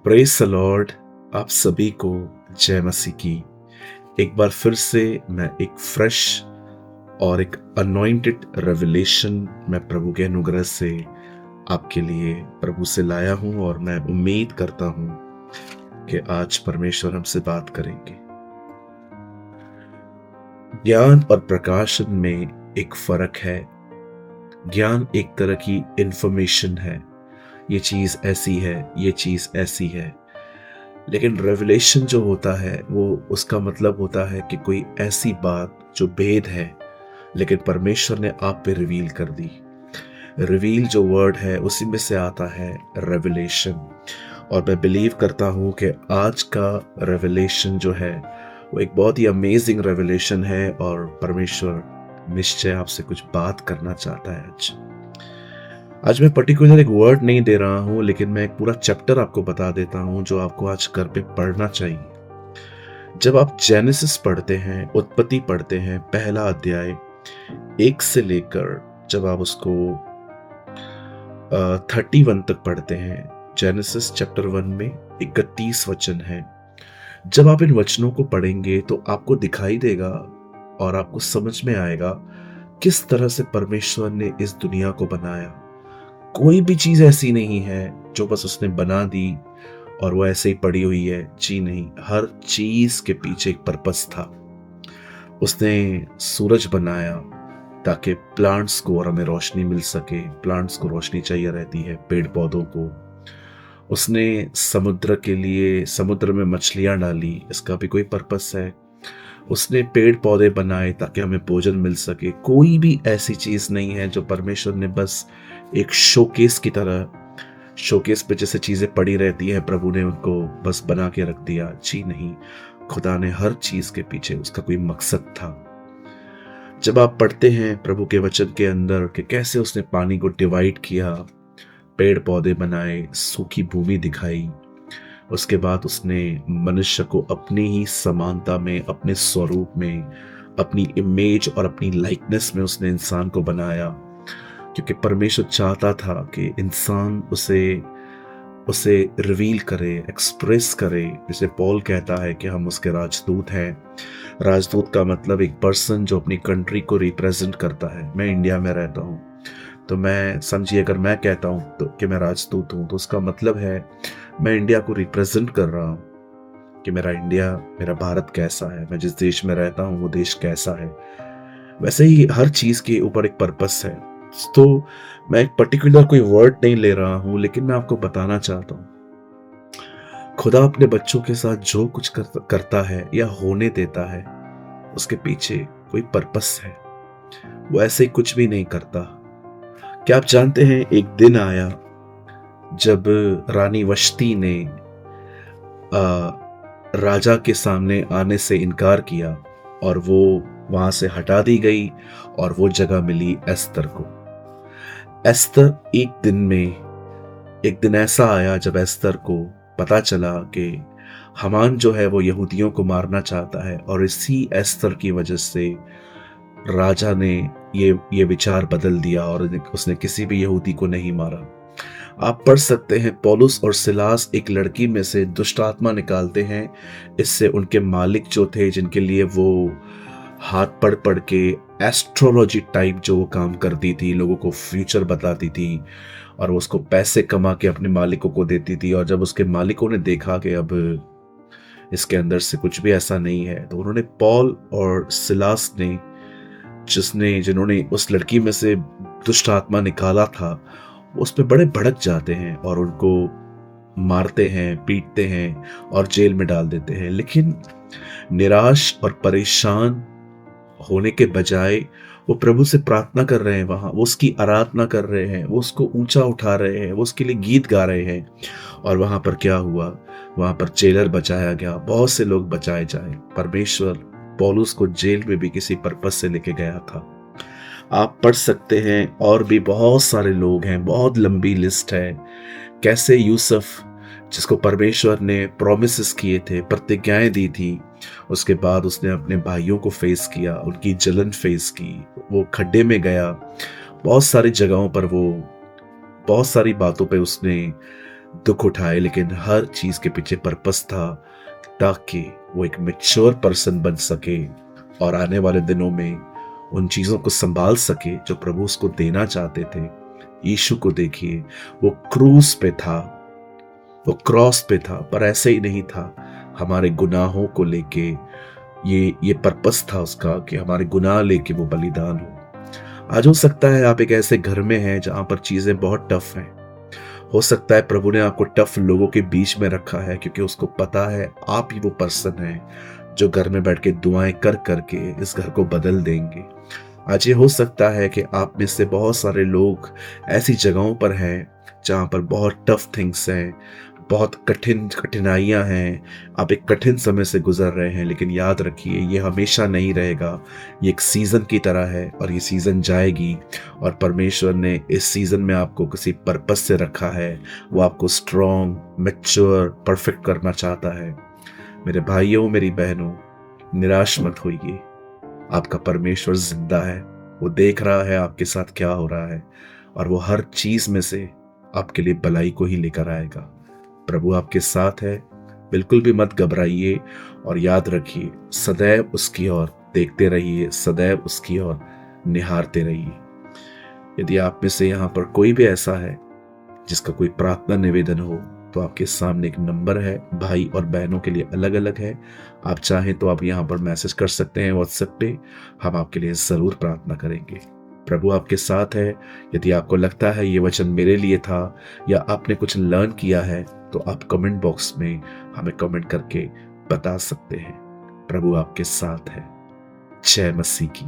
Praise the Lord. आप सभी को जय मसीह की। एक बार फिर से मैं एक फ्रेश और एक अनॉइंटेड रेवलेशन मैं प्रभु के अनुग्रह से आपके लिए प्रभु से लाया हूं और मैं उम्मीद करता हूं कि आज परमेश्वर हमसे बात करेंगे। ज्ञान और प्रकाशन में एक फर्क है। ज्ञान एक तरह की इंफॉर्मेशन है, ये चीज ऐसी है, ये चीज ऐसी है। लेकिन रेवलेशन जो होता है वो उसका मतलब होता है कि कोई ऐसी बात जो भेद है लेकिन परमेश्वर ने आप पे रिवील कर दी। रिवील जो वर्ड है उसी में से आता है रेवलेशन। और मैं बिलीव करता हूँ कि आज का रेवलेशन जो है वो एक बहुत ही अमेजिंग रेवलेशन है और परमेश्वर निश्चय आपसे कुछ बात करना चाहता है। आज मैं पर्टिकुलर एक वर्ड नहीं दे रहा हूं, लेकिन मैं एक पूरा चैप्टर आपको बता देता हूं जो आपको आज घर पे पढ़ना चाहिए। जब आप जेनेसिस पढ़ते हैं, उत्पत्ति पढ़ते हैं, पहला अध्याय 1 से लेकर जब आप उसको 31 तक पढ़ते हैं, जेनेसिस चैप्टर 1 में 31 वचन है। जब आप इन वचनों को पढ़ेंगे तो आपको दिखाई देगा और आपको समझ में आएगा किस तरह से परमेश्वर ने इस दुनिया को बनाया। कोई भी चीज ऐसी नहीं है जो बस उसने बना दी और वो ऐसे ही पड़ी हुई है। जी नहीं, हर चीज के पीछे एक पर्पस था। उसने सूरज बनाया ताकि प्लांट्स को और हमें रोशनी मिल सके। प्लांट्स को रोशनी चाहिए रहती है, पेड़ पौधों को। उसने समुद्र के लिए समुद्र में मछलियां डाली, इसका भी कोई पर्पस है। उसने पेड़ पौधे बनाए ताकि हमें भोजन मिल सके। कोई भी ऐसी चीज नहीं है जो परमेश्वर ने बस एक शोकेस की तरह, शोकेस पे जैसे चीजें पड़ी रहती है, प्रभु ने उनको बस बना के रख दिया। जी नहीं, खुदा ने हर चीज के पीछे उसका कोई मकसद था। जब आप पढ़ते हैं प्रभु के वचन के अंदर कि कैसे उसने पानी को डिवाइड किया, पेड़ पौधे बनाए, सूखी भूमि दिखाई, उसके बाद उसने मनुष्य को अपनी ही समानता में, अपने स्वरूप में, अपनी इमेज और अपनी लाइकनेस में उसने इंसान को बनाया। क्योंकि परमेश्वर चाहता था कि इंसान उसे रिवील करे, एक्सप्रेस करे। जैसे पॉल कहता है कि हम उसके राजदूत हैं। राजदूत का मतलब एक पर्सन जो अपनी कंट्री को रिप्रेजेंट करता है। मैं इंडिया में रहता हूँ तो मैं समझिए, अगर मैं कहता हूँ तो कि मैं राजदूत हूँ तो उसका मतलब है मैं इंडिया को रिप्रेजेंट कर रहा हूँ कि मेरा इंडिया, मेरा भारत कैसा है, मैं जिस देश में रहता हूँ वो देश कैसा है। वैसे ही हर चीज के ऊपर एक पर्पस है। तो मैं एक पर्टिकुलर कोई वर्ड नहीं ले रहा हूं, लेकिन मैं आपको बताना चाहता हूं खुदा अपने बच्चों के साथ जो कुछ करता है या होने देता है उसके पीछे कोई पर्पस है। वो ऐसे ही कुछ भी नहीं करता। क्या आप जानते हैं, एक दिन आया जब रानी वश्ती ने राजा के सामने आने से इनकार किया और वो वहां से हटा दी गई और वो जगह मिली एस्तर को। एस्तर एक दिन ऐसा आया जब एस्तर को पता चला कि हामान जो है वो यहूदियों को मारना चाहता है, और इसी एस्तर की वजह से राजा ने ये विचार बदल दिया और उसने किसी भी यहूदी को नहीं मारा। आप पढ़ सकते हैं, पौलुस और सिलास एक लड़की में से दुष्ट आत्मा निकालते हैं। इससे उनके मालिक जो थे, जिनके लिए वो हाथ पढ़ पढ़ के एस्ट्रोलॉजी टाइप जो वो काम करती थी, लोगों को फ्यूचर बताती थी और वो उसको पैसे कमा के अपने मालिकों को देती थी। और जब उसके मालिकों ने देखा कि अब इसके अंदर से कुछ भी ऐसा नहीं है, तो उन्होंने पॉल और सिलास ने जिन्होंने उस लड़की में से दुष्ट आत्मा निकाला था, उस पे बड़े भड़क जाते हैं और उनको मारते हैं, पीटते हैं और जेल में डाल देते हैं। लेकिन निराश और परेशान होने के बजाय वो प्रभु से प्रार्थना कर रहे हैं। वहां वो उसकी आराधना कर रहे हैं, वो उसको ऊंचा उठा रहे हैं, वो उसके लिए गीत गा रहे हैं। और वहां पर क्या हुआ? वहां पर जेलर बचाया गया, बहुत से लोग बचाए जाए। परमेश्वर पौलुस को जेल में भी किसी पर्पस से लेके गया था। आप पढ़ सकते हैं, और भी बहुत सारे लोग हैं, बहुत लंबी लिस्ट है। कैसे यूसुफ, जिसको परमेश्वर ने प्रोमिसेस किए थे, प्रतिज्ञाएं दी थी, उसके बाद उसने अपने भाइयों को फेस किया, उनकी जलन फेस की, वो खड्डे में गया, बहुत सारी जगहों पर वो बहुत सारी बातों पे उसने दुख उठाए, लेकिन हर चीज के पीछे पर्पस था ताकि वो एक मैच्योर पर्सन बन सके और आने वाले दिनों में उन चीजों को संभाल सके जो प्रभु उसको देना चाहते थे। यीशु को देखिए, वो क्रूस पे था, वो क्रॉस पे था, पर ऐसे ही नहीं था। हमारे गुनाहों को लेके ये पर्पस था उसका कि हमारे गुनाह लेके वो बलिदान हो। आज हो सकता है आप एक ऐसे घर में हैं जहां पर चीजें बहुत टफ हैं। हो सकता है प्रभु ने आपको टफ लोगों के बीच में रखा है क्योंकि उसको पता है आप ही वो पर्सन है जो घर में बैठ के दुआएं कर करके इस घर को बदल देंगे। आज ये हो सकता है कि आप में से बहुत सारे लोग ऐसी जगहों पर हैं जहां पर बहुत टफ थिंग्स हैं, बहुत कठिनाइयां हैं, आप एक कठिन समय से गुजर रहे हैं, लेकिन याद रखिए ये हमेशा नहीं रहेगा। ये एक सीजन की तरह है और ये सीजन जाएगी और परमेश्वर ने इस सीजन में आपको किसी पर्पस से रखा है। वो आपको स्ट्रॉन्ग, मैच्योर, परफेक्ट करना चाहता है। मेरे भाइयों, मेरी बहनों, निराश मत होइए। आपका परमेश्वर जिंदा है, वो देख रहा है आपके साथ क्या हो रहा है और वो हर चीज में से आपके लिए भलाई को ही लेकर आएगा। प्रभु आपके साथ है, बिल्कुल भी मत घबराइए और याद रखिए सदैव उसकी ओर देखते रहिए, सदैव उसकी ओर निहारते रहिए। यदि आप में से यहाँ पर कोई भी ऐसा है जिसका कोई प्रार्थना निवेदन हो तो आपके सामने एक नंबर है, भाई और बहनों के लिए अलग अलग है। आप चाहें तो आप यहाँ पर मैसेज कर सकते हैं व्हाट्सएप पे, हम आपके लिए जरूर प्रार्थना करेंगे। प्रभु आपके साथ है। यदि आपको लगता है ये वचन मेरे लिए था या आपने कुछ लर्न किया है तो आप कमेंट बॉक्स में हमें कमेंट करके बता सकते हैं। प्रभु आपके साथ है। जय मसीह की।